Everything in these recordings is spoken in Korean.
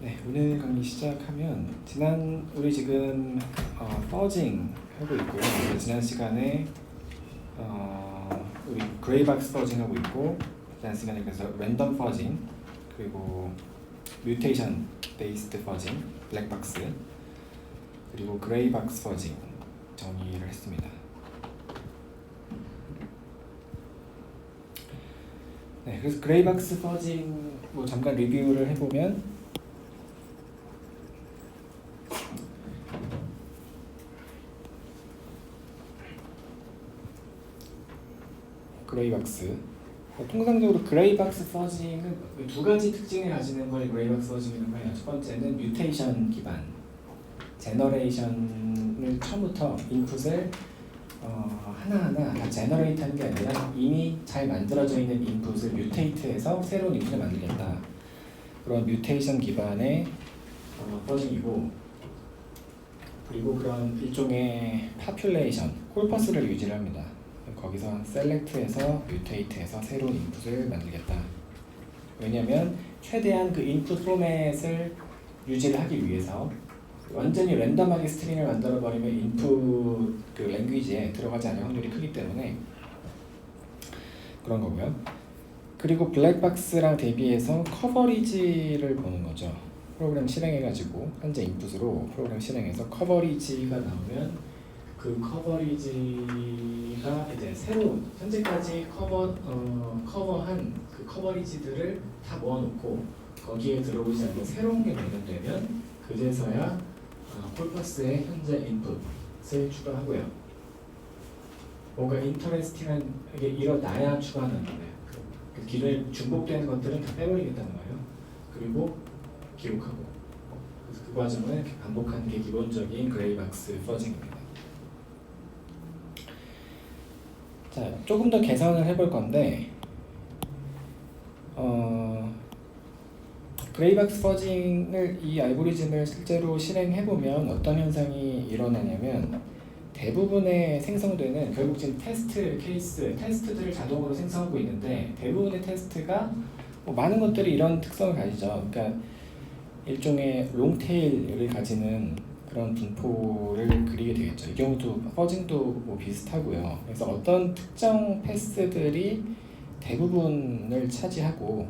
네, 오늘 강의 시작하면 우리 지금 퍼징 하고 있고요. 지난 시간에 우리 그레이박스 퍼징 하고 있고, 지난 시간에 그래서 랜덤 퍼징, 그리고 뮤테이션 베이스드 퍼징, 블랙박스, 그리고 그레이박스 퍼징 정의를 했습니다. 네, 그래서 그레이박스 퍼징 뭐 잠깐 리뷰를 해보면, 그레이박스 통상적으로 그레이박스 퍼징은 두 가지 특징을 가지는 걸 그레이박스 퍼징이라고 해요. 첫 번째는 뮤테이션 기반, 제너레이션을 처음부터 인풋을 하나하나 다 제너레이트하는 게 아니라 이미 잘 만들어져 있는 인풋을 뮤테이트해서 새로운 인풋을 만들겠다. 그런 뮤테이션 기반의 퍼징이고, 그리고 그런 일종의 파퓰레이션, 콜퍼스를 유지를 합니다. 거기서 셀렉트해서 뮤테이트해서 새로운 인풋을 만들겠다. 왜냐하면 최대한 그 인풋 포맷을 유지를 하기 위해서 완전히 랜덤하게 스트링을 만들어 버리면 인풋 그 랭귀지에 들어가지 않을 확률이 크기 때문에 그런 거고요. 그리고 블랙박스랑 대비해서 커버리지를 보는 거죠. 프로그램 실행해가지고 현재 인풋으로 프로그램 실행해서 커버리지가 나오면 그 커버리지가 이제 새로운 현재까지 커버한 그 커버리지들을 다 모아놓고 거기에 들어오지 않는 새로운 게 발견되면 그제서야 콜퍼스의 현재 인풋을 추가하고요. 뭔가 인터레스팅한 게 일어나야 추가하는 거예요. 그 기존에 중복되는 것들은 다 빼버리겠다는 거예요. 그리고 기록하고. 그래서 그 과정을 이렇게 반복하는 게 기본적인 그레이박스 퍼징입니다. 자, 조금 더 개선을 해볼 건데, 그레이박스 퍼징을 이 알고리즘을 실제로 실행해보면 어떤 현상이 일어나냐면 대부분의 생성되는 결국 지금 테스트 케이스, 테스트들을 자동으로 생성하고 있는데 대부분의 테스트가 뭐 많은 것들이 이런 특성을 가지죠. 그러니까 일종의 롱테일을 가지는 그런 분포를 그리게 되겠죠. 이 경우도 퍼징도 뭐 비슷하고요. 그래서 어떤 특정 패스들이 대부분을 차지하고,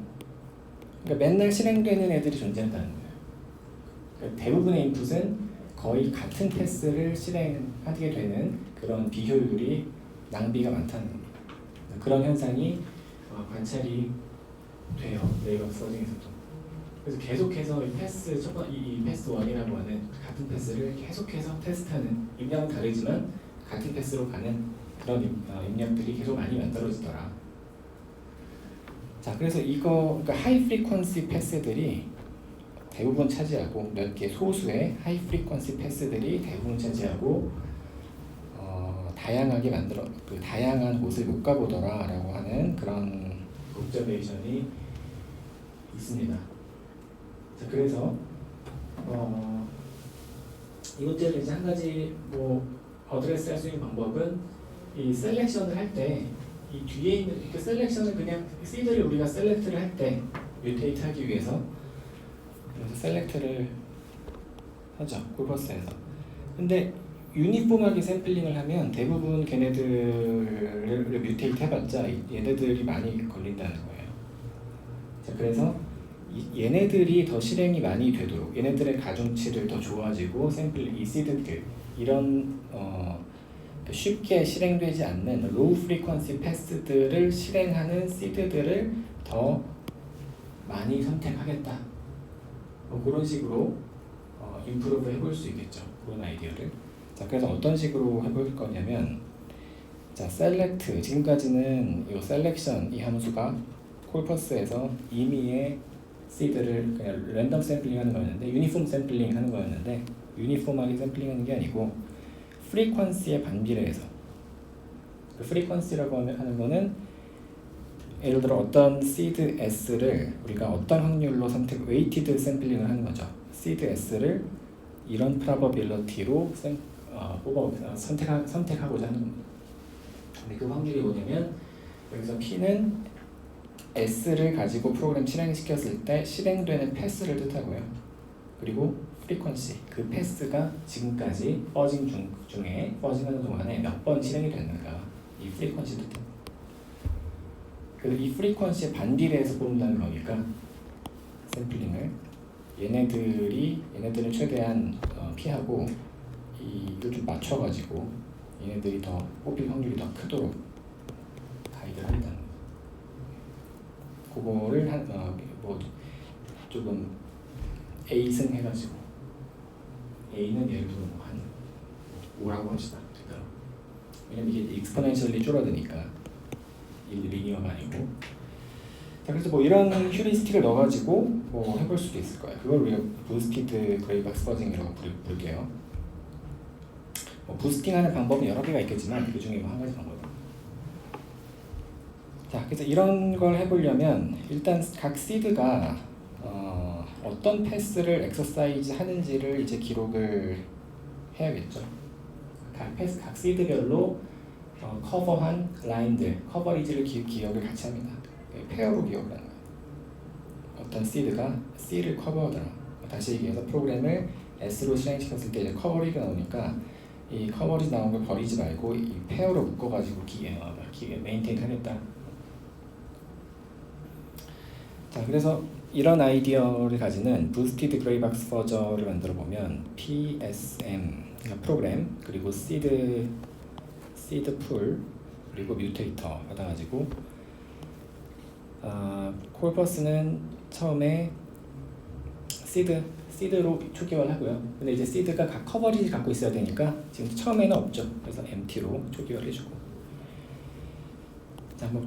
그러니까 맨날 실행되는 애들이 존재한다는 거예요. 그러니까 대부분의 인풋은 거의 같은 패스를 실행하게 되는 그런 비효율이 낭비가 많다는 겁니다. 그런 현상이 관찰이 돼요. 그레이박스 퍼징에서도. 그래서 계속해서 이 패스 1이라고 하는 같은 패스를 계속해서 테스트하는, 입력은 다르지만 같은 패스로 가는 그런 입력들이 계속 많이 만들어지더라. 자, 그래서 그러니까 하이 프리퀀시 패스들이 대부분 차지하고, 몇 개 소수의 하이 프리퀀시 패스들이 대부분 차지하고 다양하게 그 다양한 곳을 못 가보더라라고 하는 그런 옵저베이션이 있습니다. 자, 그래서 이 문제를 이제 한 가지 어드레스 할 수 있는 방법은 이 셀렉션을 할 때 이 뒤에 있는 이렇게 셀렉션을 그냥 시드를 우리가 셀렉트를 할 때 뮤테이트 하기 위해서 그래서 셀렉트를 하죠, 콜퍼스에서. 근데 유니폼하게 샘플링을 하면 대부분 걔네들을 뮤테이트 해봤자 얘네들이 많이 걸린다는 거예요. 자, 그래서 얘네들이 더 실행이 많이 되도록, 얘네들의 가중치를 더 좋아지고 이 시드들, 이런 쉽게 실행되지 않는 로우 프리퀀시 패스들을 실행하는 시드들을 더 많이 선택하겠다. 그런 식으로 임프루브 해볼 수 있겠죠. 그런 아이디어를. 자, 그래서 어떤 식으로 해볼 거냐면, 자, 셀렉트, 지금까지는 이 셀렉션 이 함수가 콜퍼스에서 임의의 시드를 그냥 랜덤 샘플링 하는 거였는데, 유니폼 샘플링 하는 거였는데, 유니폼하게 샘플링 하는 게 아니고 프리퀀시에 반비례해서, 그 프리퀀시라고 하는 거는 예를 들어 어떤 시드 S를 우리가 어떤 확률로 웨이티드 샘플링을 하는 거죠. 시드 S를 이런 프로버빌리티로 선택하고자 하는 겁니다. 근데 그 확률이 뭐냐면, 여기서 P는 S를 가지고 프로그램 실행시켰을 때 실행되는 패스를 뜻하고요. 그리고 프리퀀시, 그 패스가 지금까지 퍼징 중에 퍼징하는 동안에 몇 번 실행이 됐는가, 이 프리퀀시도 됩니다. 그래서 이 프리퀀시의 반비례해서 뽑는다는 거니까 샘플링을 얘네들은 최대한 피하고 이걸 좀 맞춰가지고 얘네들이 더 뽑힐 확률이 더 크도록 가이드를 한다는 거. 그거를 뭐 조금 A승 해가지고 A는 예를 들어 한 5라고 합시다. 그러니까 왜냐면 이게 익스포넨셜리 줄어드니까 이 리니어가 아니고. 자, 그래서 뭐 이런 휴리스틱을 넣어가지고 뭐 해볼 수도 있을 거예요. 그걸 우리가 부스티드 그레이박스 퍼징이라고 부를게요. 뭐 부스팅하는 방법은 여러 개가 있겠지만 그 중에 뭐 한 가지 방법이에요. 자, 그래서 이런 걸 해보려면 일단 각 시드가 어떤 패스를 엑서사이즈 하는지를 이제 기록을 해야겠죠. 각 시드별로 커버한 라인들, 커버리지를 기억을 같이 합니다. 페어로 기억을 하는 거예요. 어떤 시드가 C를 커버하더라. 다시 얘기해서 프로그램을 S로 실행시켰을 때 이제 커버리지가 나오니까 이 커버리지 나온 걸 버리지 말고 이 페어로 묶어가지고 메인테인 하겠다. 자, 그래서 이런 아이디어를 가지는 부스티드 그레이박스 퍼저를 만들어 보면 PSM, 그러니까 프로그램, 그리고 시드 풀, 그리고 뮤테이터 받아가지고 콜퍼스는 처음에 시드로 초기화를 하고요. 근데 이제 시드가 각 커버리지 갖고 있어야 되니까 지금 처음에는 없죠. 그래서 empty로 초기화를 해주고. 자, 뭐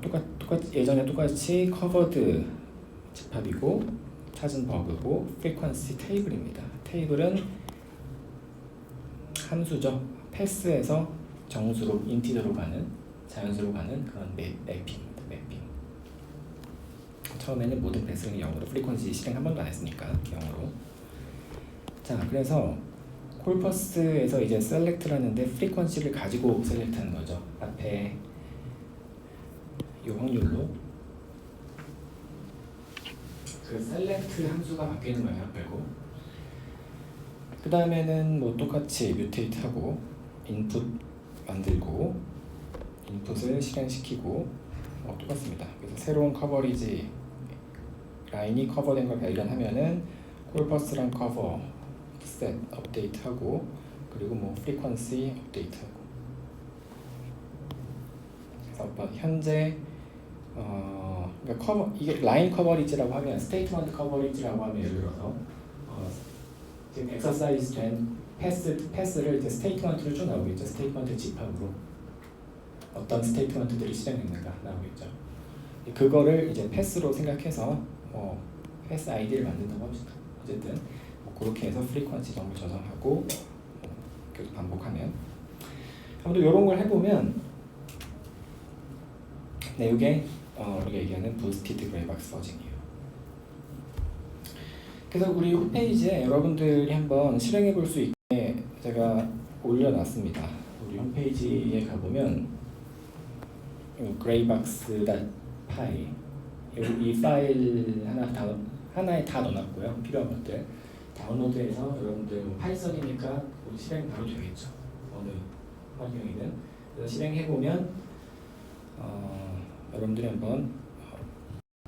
예전에 똑같이 커버드 집합이고 찾은 버그고 프리퀀시 테이블입니다. 테이블은 함수죠. 패스에서 정수로 인티저로 가는 자연수로 가는 그런 매핑입니다. 매핑. 처음에는 모든 패스는 0으로 프리퀀시 실행 한 번도 안 했으니까 0으로. 자, 그래서 콜퍼스에서 이제 셀렉트를 하는데 프리퀀시를 가지고 셀렉트하는 거죠. 앞에 이 확률로 그 셀렉트 함수가 바뀌는 거예요. 결국. 그 다음에는 뭐 똑같이 뮤테이트하고 인풋 만들고 인풋을 실행시키고 똑같습니다. 그래서 새로운 커버리지 라인이 커버된 걸 발견하면은 콜퍼스랑 커버 셋 업데이트하고 그리고 뭐 프리퀀시 업데이트하고. 그래서 현재 그러니까 이게 라인 커버리지라고 하면 스테이트먼트 커버리지라고 하면 예를 들어서 지금 엑서사이즈 된 패스를 이제 스테이트먼트로 쭉 나오겠죠. 스테이트먼트 집합으로 어떤 스테이트먼트들이 실행됐는가 나오겠죠. 그거를 이제 패스로 생각해서 패스 아이디를 만든다고 합시다. 어쨌든 그렇게 해서 프리퀀시 정도 저장하고 계속 반복하면 아무튼 이런 걸 해보면 네, 이게 우리가 얘기하는 부스티드 그레이박스 퍼징이에요. 그래서 우리 홈페이지에 여러분들이 한번 실행해 볼 수 있게 제가 올려놨습니다. 우리 홈페이지에 가보면 graybox.py 이 파일 하나에 다 넣어놨고요. 필요한 것들 다운로드해서 여러분들 파이썬이니까 실행 바로 되겠죠. 어느 환경이든. 그래서 실행해 보면 여러분들이 한번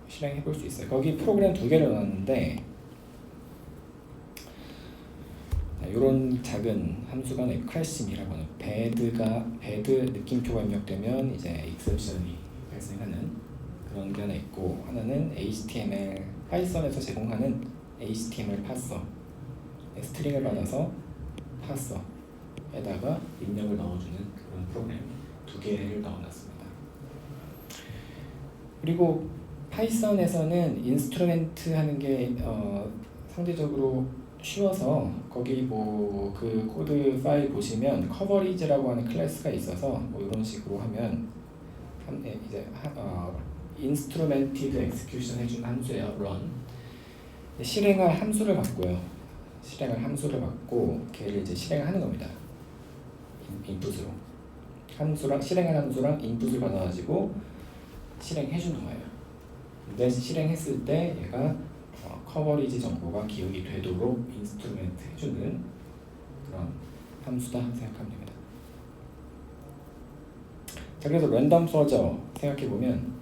실행해 볼 수 있어요. 거기 프로그램 2개를 넣었는데 이런 작은 함수가 크래싱이라고 하는 배드 느낌표가 입력되면 이제 익셉션이 발생하는 그런 게 하나 있고, 하나는 HTML 파이썬에서 제공하는 HTML 파서 스트링을 받아서 파서에다가 입력을 넣어주는 그런 프로그램 2개를 넣어놨습니다. 그리고 파이썬에서는 인스트루멘트 하는 게 상대적으로 쉬워서 거기 뭐 그 코드 파일 보시면 커버리지라고 하는 클래스가 있어서 뭐 이런 식으로 하면 이제 인스트루멘티드 엑스큐션 해준 함수예요. run. 실행할 함수를 받고요. 실행할 함수를 받고 걔를 이제 실행하는 겁니다. 인풋으로 실행할 함수랑 인풋을 받아가지고 실행해 주는 거예요. 근데 실행했을 때 얘가 커버리지 정보가 기억이 되도록 인스트루멘트 해주는 그런 함수다 생각하면 됩니다. 자, 그래서 랜덤 퍼저 생각해보면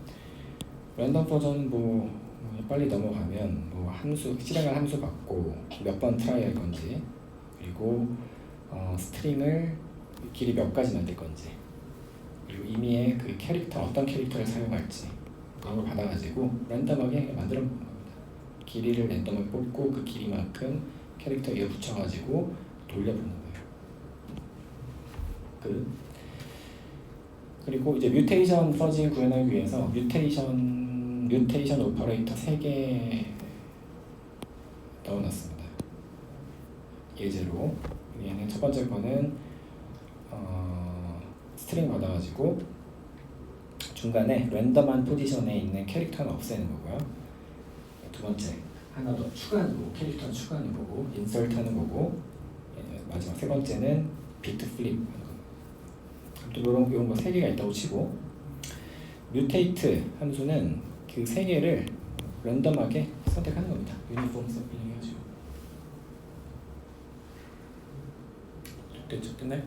랜덤 퍼저는 뭐 빨리 넘어가면 뭐 함수 실행할 함수 받고 몇 번 트라이 할 건지, 그리고 스트링을 길이 몇 가지 만들 건지, 그리고 이미의 그 캐릭터 어떤 캐릭터를 사용할지 그런 걸 받아가지고 랜덤하게 만들어 보는 겁니다. 길이를 랜덤하게 뽑고 그 길이만큼 캐릭터 위에 붙여가지고 돌려보는 거예요. 그리고 이제 뮤테이션 퍼즐 구현하기 위해서 뮤테이션 오퍼레이터 3개 넣어놨습니다. 예제로 얘는 첫 번째 거는 스트링 받아가지고 중간에 랜덤한 포지션에 있는 캐릭터는 없애는 거고요. 두 번째 하나 더 추가하는 거고, 캐릭터는 추가하는 거고, 인설트하는 거고, 마지막 세 번째는 비트 플립 하는 거. 또 이런 거 3개가 있다고 치고, 뮤테이트 함수는 그 3개를 랜덤하게 선택하는 겁니다. 유니폼 샘플링 해가지고. 됐죠? 끝나요?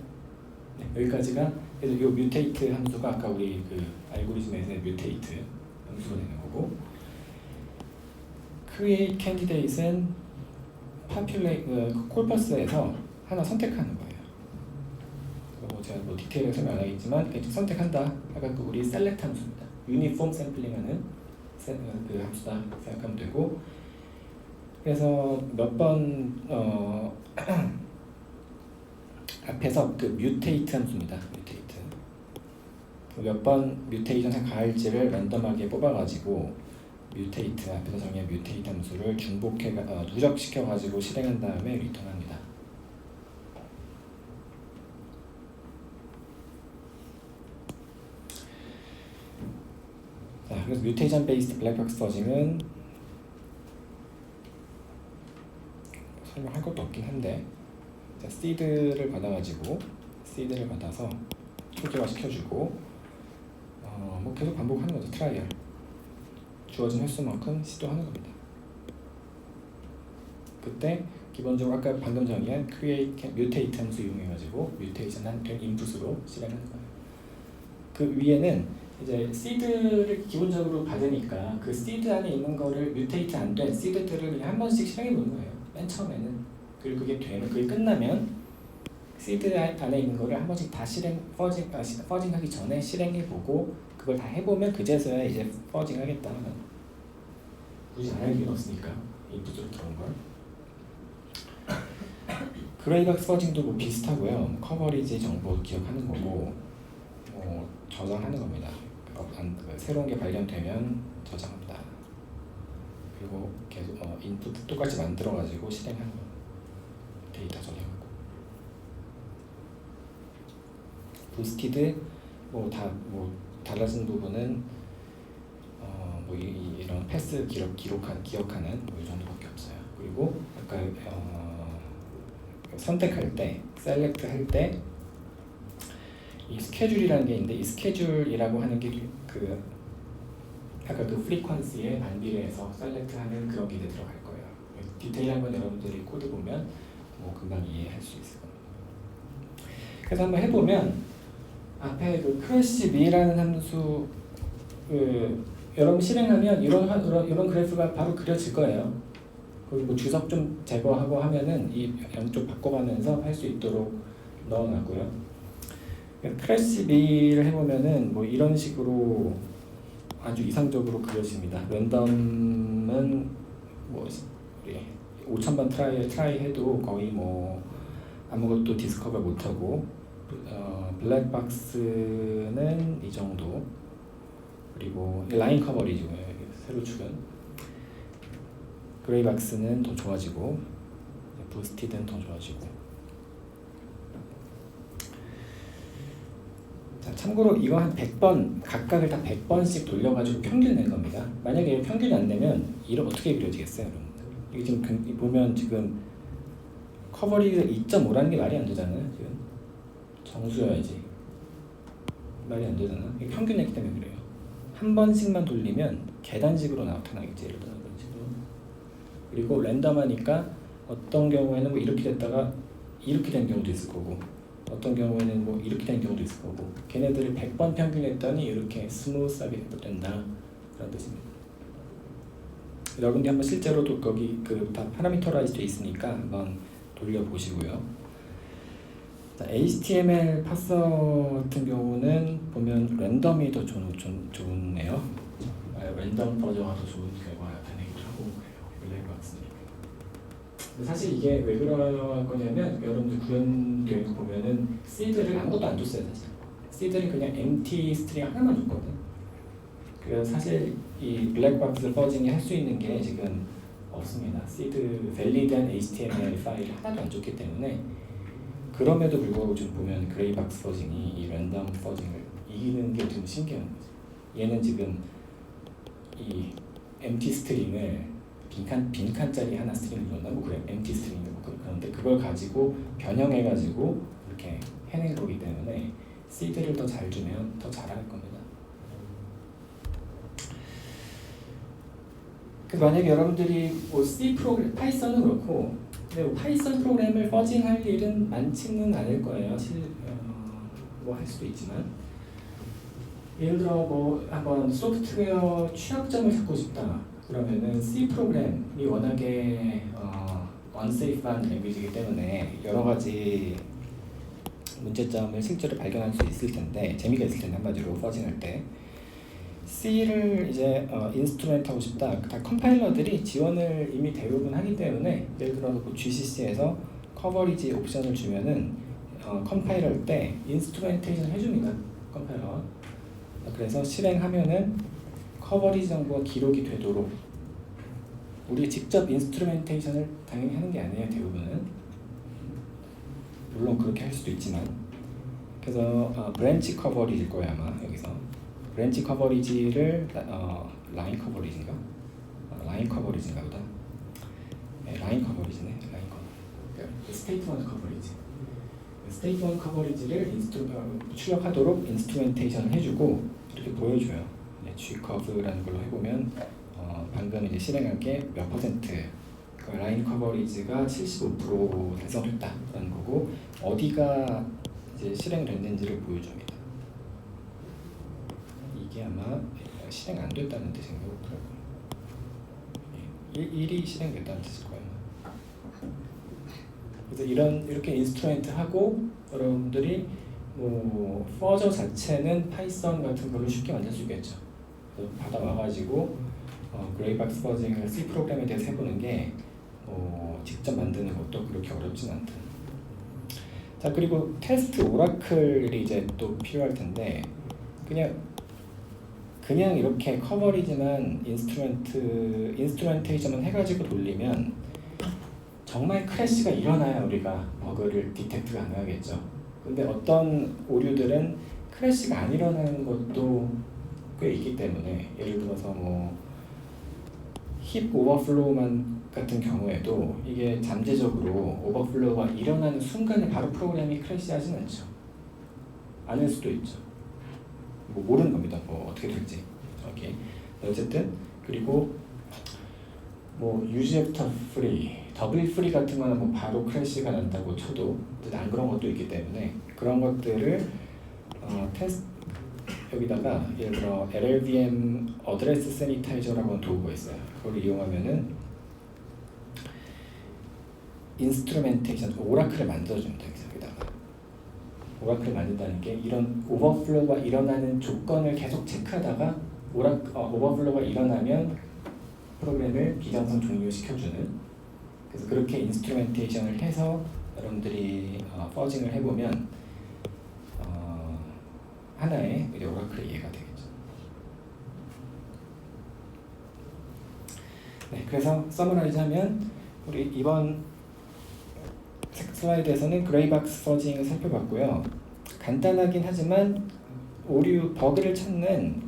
네, 여기까지가 그래서 이 뮤테이트 함수가 아까 우리 그 알고리즘에서의 뮤테이트 함수가 되는 거고, create candidate은 콜퍼스에서 하나 선택하는 거예요. 제가 뭐 디테일을 설명 안 하겠지만 선택한다. 아까 그 우리 select 함수입니다. 유니폼 샘플링하는 그 함수다 생각하면 되고, 그래서 몇 번 앞에서 그 뮤테이트 함수입니다. 뮤테이트 몇 번 뮤테이션을 가할지를 랜덤하게 뽑아가지고 뮤테이트 앞에서 정의한 뮤테이트 함수를 누적시켜가지고 실행한 다음에 리턴합니다. 자, 그래서 뮤테이션 베이스드 블랙박스 퍼징은 설명할 것도 없긴 한데, 자, 시드를 받아서 초기화 시켜주고 뭐 계속 반복하는 거죠. 트라이얼 주어진 횟수만큼 시도하는 겁니다. 그때 기본적으로 아까 방금 정의한 create mutate 함수 이용해가지고 뮤테이션 된 인풋으로 실행하는 거예요. 그 위에는 이제 시드를 기본적으로 받으니까 그 시드 안에 있는 거를 뮤테이트 안 된 시드들을 그냥 한 번씩 실행해 보는 거예요. 맨 처음에는. 그리고 그게 끝나면 시드 안에 있는 거를 한 번씩 다 퍼징하기 전에 실행해보고, 그걸 다 해보면 그제서야 이제 퍼징하겠다. 굳이 안 할 이유는 없으니까 인풋으로 들어온 걸. 그레이박스 퍼징도 뭐 비슷하고요. 커버리지 정보 기억하는 거고, 저장하는 겁니다. 새로운 게 발견되면 저장합니다. 그리고 계속 인풋 똑같이 만들어가지고 실행하는 거. 데이터 저장하고. 부스티드 달라진 부분은 이런 패스 기억하는 이 정도밖에 없어요. 그리고 아까 선택할 때, 셀렉트 할 때 이 스케줄이라는 게 있는데, 이 스케줄이라고 하는 게 아까 그 프리퀀시에 반비례해서 셀렉트하는 그런 게 들어갈 거예요. 디테일한 건 여러분들이 코드 보면 금방 이해할 수 있을 겁니다. 그래서 한번 해보면 앞에 그 크래시미라는 함수 여러분 실행하면 이런 그래프가 바로 그려질 거예요. 그리고 주석 좀 제거하고 하면은 이 양쪽 바꿔가면서 할 수 있도록 넣어놨고요. 크래시미를 해보면은 이런 식으로 아주 이상적으로 그려집니다. 랜덤은 5,000번 트라이 해도 거의 아무것도 디스커버 못하고, 블랙박스는 이 정도, 그리고 라인 커버리죠. 세로 축은. 그레이박스는 더 좋아지고, 부스티드는 더 좋아지고. 자, 참고로 이거 한 100번, 각각을 다 100번씩 돌려가지고 평균 낸 겁니다. 만약에 평균이 안 되면 이런 어떻게 그려지겠어요, 여러분? 이게 지금 보면 지금 커버리지가 2.5라는 게 말이 안 되잖아요. 지금 정수여야지. 말이 안 되잖아. 이게 평균 냈기 때문에 그래요. 한 번씩만 돌리면 계단식으로 나타나겠지. 예를 들어 이런 식으로. 그리고 랜덤하니까 어떤 경우에는 뭐 이렇게 됐다가 이렇게 된 경우도 있을 거고 어떤 경우에는 뭐 이렇게 된 경우도 있을 거고 걔네들을 100번 평균했더니 이렇게 스무스하게 된다 그런 뜻입니다. 여러분들이 한번 실제로도 거기 그 다 파라미터라이즈 돼 있으니까 한번 돌려보시고요. 자, HTML 파서 같은 경우는 보면 랜덤이 더 좋네요. 랜덤 버저가 더 좋은 결과가 나타내기도 하고 그래요. 블랙박스니까. 사실 이게 왜 그럴 거냐면 여러분들 구현 계획 보면은 시드를 아무것도 안 줬어요 사실. 시드를 그냥 empty 스트링 하나만 줬거든. 그래서 사실 이 블랙박스 퍼징이 할 수 있는 게 지금 없습니다. 시드 밸리드한 HTML 파일을 하나도 안 줬기 때문에 그럼에도 불구하고 좀 보면 그레이박스 퍼징이 이 랜덤 퍼징을 이기는 게 좀 신기한 거죠. 얘는 지금 이 empty 스트링을 빈칸짜리 하나 스트링을 줬나 뭐 그래 empty 스트링인데 뭐 그런데 그걸 가지고 변형해가지고 이렇게 해낸 거기 때문에 시드를 더 잘 주면 더 잘할 겁니다. 그래서 만약에 여러분들이 뭐 C 프로그램, 파이썬은 그렇고 근데 뭐 파이썬 프로그램을 퍼징할 일은 많지는 않을 거예요. 뭐 할 수도 있지만 예를 들어 뭐 한번 소프트웨어 취약점을 찾고 싶다 그러면은 C 프로그램이 워낙에 unsafe한 랭귀지이기 때문에 여러 가지 문제점을 실제로 발견할 수 있을 텐데 재미가 있을 텐데 한마디로 퍼징할 때 C를 이제 인스트루멘트 하고 싶다. 다 컴파일러들이 지원을 이미 대부분 하기 때문에 예를 들어서 뭐 GCC에서 커버리지 옵션을 주면은 컴파일 할 때 인스트루멘테이션 해줍니다. 컴파일러. 그래서 실행하면은 커버리지 정보가 기록이 되도록 우리 직접 인스트루멘테이션을 당연히 하는 게 아니에요. 대부분은. 물론 그렇게 할 수도 있지만 그래서 브랜치 커버리지일 거예요 아마 여기서. 브랜치 커버리지를 라인 커버리지인가? 라인 커버리지인가 보다. 네, 라인 커버리지네. 라인 커버리지. 스테이트먼트 커버리지. 스테이트먼트 커버리지를 출력하도록 인스트루멘테이션을 해주고 이렇게 보여줘요. 네, G커브라는 걸로 해보면 방금 이제 실행한 게 몇 퍼센트 그러니까 라인 커버리지가 75% 달성됐다라는 거고 어디가 이제 실행됐는지를 보여줍니다. 이게 아마 실행 안 됐다는 뜻인 것 같더라고요. 1이 실행됐다는 뜻일 거예요. 그래서 이렇게 인스트루멘트 하고 여러분들이 뭐 퍼저 자체는 파이썬 같은 걸로 쉽게 만들 수 있겠죠. 받아와가지고 그레이박스 퍼징을 C 프로그램에 대해서 해보는 게 직접 만드는 것도 그렇게 어렵진 않다. 자 그리고 테스트 오라클이 이제 또 필요할 텐데 그냥 이렇게 커버리지만 인스트루멘테이션만 해가지고 돌리면 정말 크래시가 일어나야 우리가 버그를 디텍트 가능하겠죠. 근데 어떤 오류들은 크래시가 안 일어나는 것도 꽤 있기 때문에 예를 들어서 뭐 힙 오버플로우만 같은 경우에도 이게 잠재적으로 오버플로우가 일어나는 순간에 바로 프로그램이 크래시하진 않죠. 아닐 수도 있죠. 뭐 모르는 겁니다. 뭐 어떻게 될지. 오케이. 어쨌든 그리고 뭐 유즈 애프터 프리, 더블 프리 같은 거는 뭐 바로 크래시가 난다고 쳐도 안 그런 것도 있기 때문에 그런 것들을 테스트 여기다가 예를 들어 LLVM 어드레스 세니타이저라고 하는 도구가 있어요. 그걸 이용하면은 인스트루멘테이션 오라클을 만들어줍니다. 여기다가 오라클을 만든다는 게 이런 오버플로우가 일어나는 조건을 계속 체크하다가 오버플로우가 일어나면 프로그램을 비정상 종료시켜주는 그래서 그렇게 인스트루멘테이션을 해서 여러분들이 퍼징을 해보면 하나의 오라클의 이해가 되겠죠. 네, 그래서 서머라이즈하면 우리 이번 슬라이드에서는 그레이박스 퍼징을 살펴봤고요. 간단하긴 하지만 오류 버그를 찾는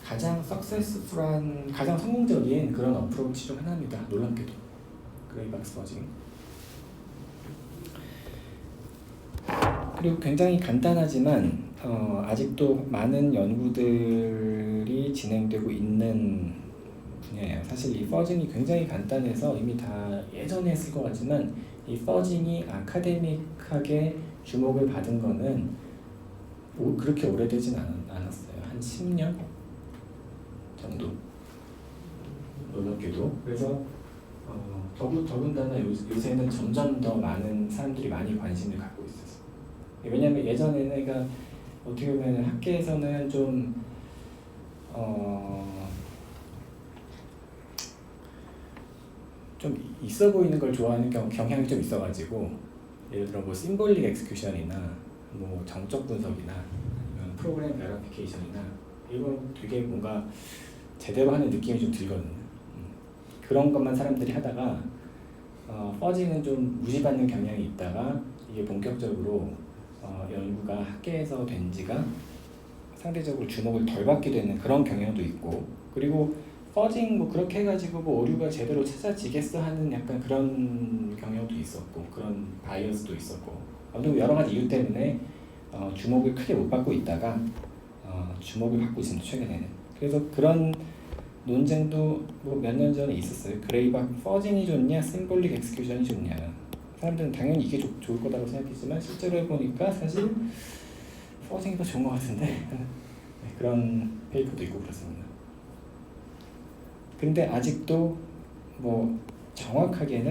가장 석세스풀한 가장 성공적인 그런 어프로치 중 하나입니다. 놀랍게도 그레이박스 퍼징. 그리고 굉장히 간단하지만 아직도 많은 연구들이 진행되고 있는 사실 이 퍼징이 굉장히 간단해서 이미 다 예전에 했을 것 같지만 이 퍼징이 아카데믹하게 주목을 받은 거는 그렇게 오래되진 않았어요. 한 10년 정도 놀랍게도. 그래서 더군다나 요새는 점점 더 많은 사람들이 많이 관심을 갖고 있어서. 왜냐면 예전에는 그러니까 어떻게 보면 학계에서는 좀 있어 보이는 걸 좋아하는 경향이 좀 있어가지고 예를 들어 뭐 심볼릭 엑스큐션이나 뭐 정적 분석이나 아니면 프로그램 베러피케이션이나 이거 되게 뭔가 제대로 하는 느낌이 좀 들거든요. 그런 것만 사람들이 하다가 퍼징은 좀 무시받는 경향이 있다가 이게 본격적으로 연구가 학계에서 된 지가 상대적으로 주목을 덜 받게 되는 그런 경향도 있고, 그리고 퍼징 뭐 그렇게 해가지고 뭐 오류가 제대로 찾아지겠어 하는 약간 그런 경향도 있었고, 그런 바이어스도 있었고, 아무튼 여러 가지 이유 때문에 주목을 크게 못 받고 있다가 주목을 받고 있습니다, 최근에는. 그래서 그런 논쟁도 뭐 몇 년 전에 있었어요. 그레이박 퍼징이 좋냐 심볼릭 엑스큐션이 좋냐. 사람들은 당연히 이게 좋을 거라고 생각했지만 실제로 해보니까 사실 퍼징이 더 좋은 것 같은데 네, 그런 페이퍼도 있고 그렇습니다. 근데 아직도 뭐 정확하게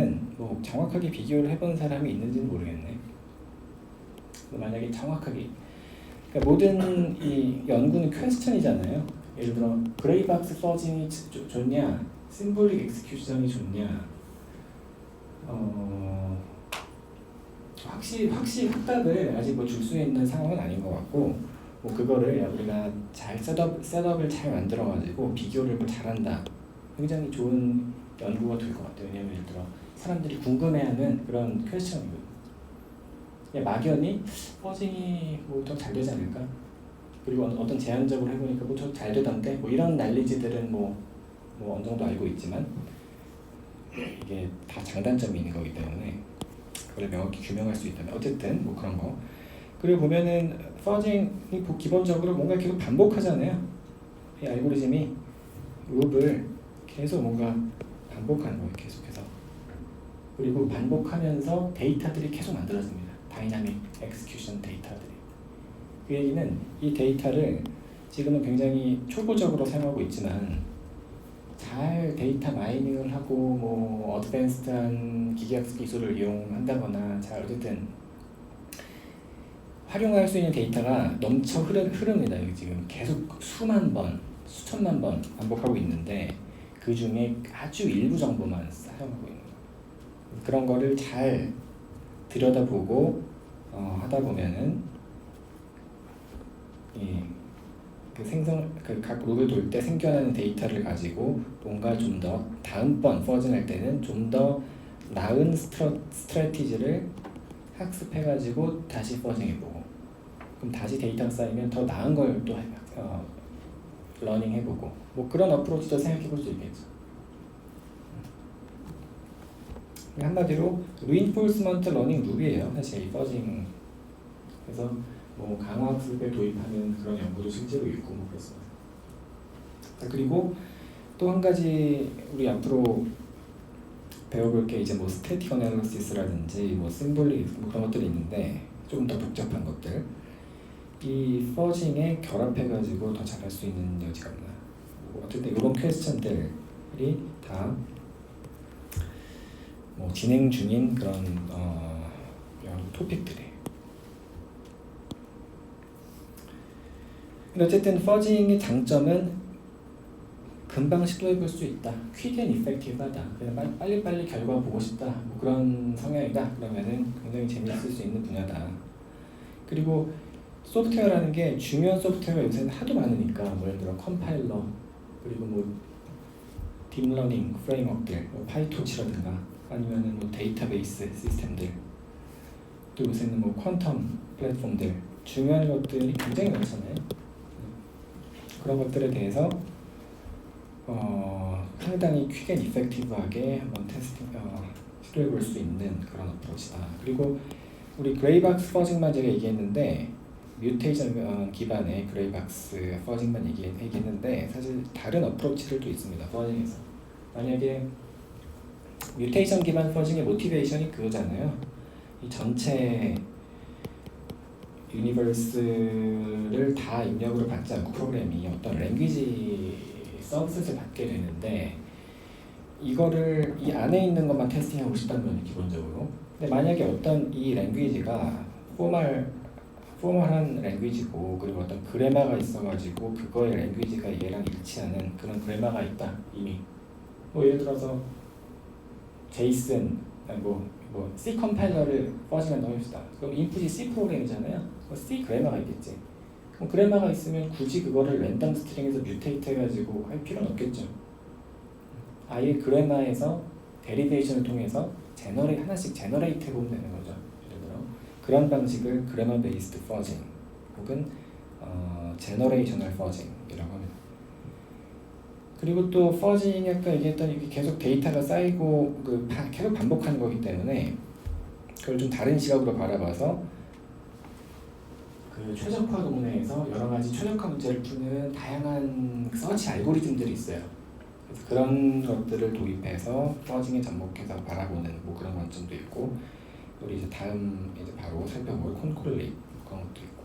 비교를 해본 사람이 있는지는 모르겠네. 만약에 정확하게, 그러니까 모든 이 연구는 퀘스천이잖아요. 예를 들어 그레이박스 퍼징이 좋냐, 심볼릭 엑스큐션이 좋냐. 확실히 확답을 아직 뭐 줄 수 있는 상황은 아닌 것 같고, 뭐 그거를 우리가 잘 셋업을 잘 만들어가지고 비교를 뭐 잘한다. 굉장히 좋은 연구가 될 것 같아요. 왜냐면 예를 들어 사람들이 궁금해하는 그런 퀘스천이거든요. 막연히 퍼징이 뭐 더 잘 되지 않을까? 그리고 어떤 제한적으로 해보니까 뭐 더 잘 되던데 뭐 이런 난리지들은 뭐 어느 정도 알고 있지만 이게 다 장단점이 있는 거기 때문에 그걸 명확히 규명할 수 있다면 어쨌든 뭐 그런 거. 그리고 보면은 퍼징이 기본적으로 뭔가 계속 반복하잖아요. 이 알고리즘이 룹을 계속 뭔가 반복하는 거예요, 계속해서. 그리고 반복하면서 데이터들이 계속 만들어집니다. 다이나믹 엑스큐션 데이터들이. 그 얘기는 이 데이터를 지금은 굉장히 초보적으로 사용하고 있지만 잘 데이터 마이닝을 하고 뭐 어드밴스드한 기계학습 기술을 이용한다거나 잘 어쨌든 활용할 수 있는 데이터가 넘쳐 흐릅니다. 여기 지금 계속 수만 번, 수천만 번 반복하고 있는데 그 중에 아주 일부 정보만 사용하고 있는 거예요. 그런 거를 잘 들여다보고 하다 보면은 각 룹을 돌 때 생겨나는 데이터를 가지고 뭔가 좀 더 다음번 퍼징할 때는 좀 더 나은 스트래티지를 학습해가지고 다시 퍼징해보고, 그럼 다시 데이터가 쌓이면 더 나은 걸 또 러닝해보고, 뭐 그런 어프로치도 생각해볼 수 있겠죠. 한마디로 reinforcement learning 룹이에요, 사실 이 퍼징. 그래서 뭐 강화학습에 도입하는 그런 연구도 실제로 있고 뭐 그렇습니다. 그리고 또 한 가지 우리 앞으로 배워볼 게 이제 뭐 스태틱 어널리시스라든지 뭐 심볼릭 뭐 그런 것들이 있는데 조금 더 복잡한 것들, 이 퍼징에 결합해가지고 더 잘할 수 있는 여지가 없나. 뭐 어쨌든 이런 퀘스천들이 다 뭐 진행 중인 그런 토픽들이에요. 근데 어쨌든 퍼징의 장점은 금방 시도해볼 수 있다. 퀵 앤 이펙티브하다. 그냥 빨리빨리 결과 보고 싶다. 뭐 그런 성향이다. 그러면은 굉장히 재미있을 수 있는 분야다. 그리고 소프트웨어라는 게 중요한 소프트웨어가 요새는 하도 많으니까 뭐 예를 들어 컴파일러, 그리고 뭐 딥러닝 프레임워크들, 뭐 파이토치라든가 아니면은 뭐 데이터베이스 시스템들, 또 요새는 뭐 퀀텀 플랫폼들, 중요한 것들이 굉장히 많잖아요. 그런 것들에 대해서 상당히 퀵 앤 이펙티브하게 한번 시도해 볼 수 있는 그런 어프로치다. 그리고 우리 그레이박스 퍼징만 제가 얘기했는데 뮤테이션 기반의 그레이박스 퍼징만 얘기했는데 사실 다른 어프로치들도 있습니다, 퍼징에서. 만약에 뮤테이션 기반 퍼징의 모티베이션이 그거잖아요. 이 전체 유니버스를 다 입력으로 받지 않고 프로그램이 어떤 랭귀지 서비스를 받게 되는데 이거를 이 안에 있는 것만 테스팅하고 싶다는 거예요, 기본적으로. 근데 만약에 어떤 이 랭귀지가 포멀한 랭귀지고 그리고 어떤 그래마가 있어가지고 그거의 랭귀지가 얘랑 일치하는 그런 그래마가 있다 이미. 뭐 예를 들어서 제이슨 뭐 C 컴파일러를 퍼징한다고 합시다. 그럼 인풋이 C 프로그램이잖아요. C 그래마가 있겠지. 그럼 그래마가 있으면 굳이 그거를 랜덤 스트링에서 뮤테이트 해가지고 할 필요는 없겠죠. 아예 그래마에서 데리베이션을 통해서 하나씩 제너레이트 해보면 되는 거죠. 예를 들어 그런 방식을 그래마 베이스드 퍼징 혹은 제너레이셔널 퍼징이라고 합니다. 그리고 또 퍼징이 아까 얘기했던 이게 계속 데이터가 쌓이고 계속 반복하는 거기 때문에 그걸 좀 다른 시각으로 바라봐서 그 최적화 도문에서 여러 가지 최적화 문제를 푸는 다양한 서치 알고리즘들이 있어요. 그래서 그런 것들을 도입해서 퍼징에 접목해서 바라보는 뭐 그런 관점도 있고, 우리 이제 다음 이제 바로 살펴볼 콘콜레이트 그런 것도 있고.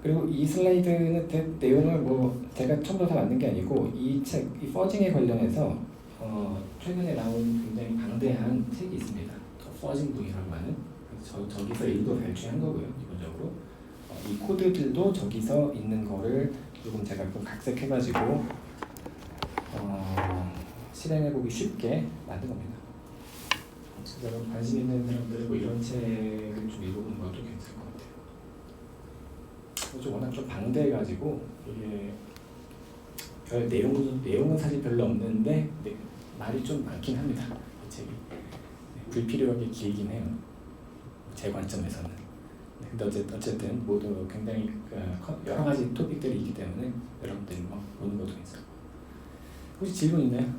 그리고 이 슬라이드는 내용을 뭐 제가 처음부터 다 만든 게 아니고 이 책, 이 퍼징에 관련해서 최근에 나온 굉장히 방대한 책이 있습니다. 퍼징 부이라고 하는. 저기서 일부 발췌한 거고요, 기본적으로. 이 코드들도 저기서 있는 거를 조금 제가 좀 각색해가지고 실행해보기 쉽게 만든 겁니다. 그래서 관심 있는 사람들은 뭐 이런 책을 좀 읽어보는 것도 괜찮을 것 같아요. 좀 워낙 좀 방대해가지고 이게 별 내용은 사실 별로 없는데 말이 좀 많긴 합니다. 이 책이 불필요하게 길긴 해요. 제 관점에서는. 근데 어쨌든 모두 굉장히 여러 가지 토픽들이 있기 때문에 여러분들이 보는 것도 괜찮고. 혹시 질문 있나요?